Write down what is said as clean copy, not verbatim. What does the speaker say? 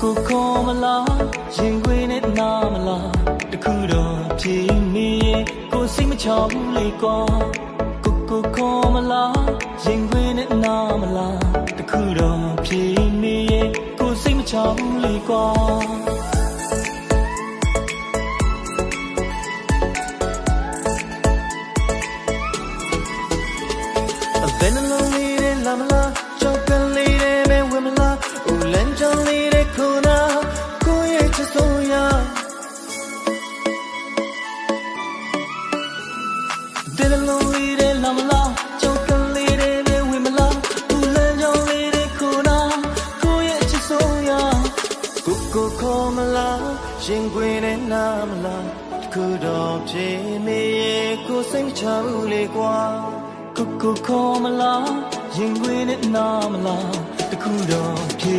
ကိုခေါ်မလားရင်ခွေနဲ့နာမလားတခုတော့ဖြေနေရင်ကိုစိတ်မချဘူးလေကွာကိုခေါ်မလားရင်ခွေနဲ့နာမလားတခုတော့ဖြေနေရင်ကိုစိတ်မချဘူးလေကွာဘယ်နှလုံးလေးနဲ့လာမလားကြောက်ကလေးနဲ့ပဲဝင်မလားဦးလန်းချောင်းလေးနဲ့ခုနာကိုရဲ့ချစ်စိုးရဘယ်နှလုံးလေးနဲ့လာမလားကြောက်ကလေးနဲ့ပဲဝင်မလားဦးလန်းချောင်းလေးနဲ့ခုနာကိုရဲ့ချစ်စိုးရကိုခေါ်မလားရင်ခွေနဲ့နာမလားတခုတော့ဖြေမေရဲ့ကိုစိတ်ချဘူးလေကွာကိုခေါ်မလားရင်ခွေနဲ့နာမလားတခုတော့ဖြေ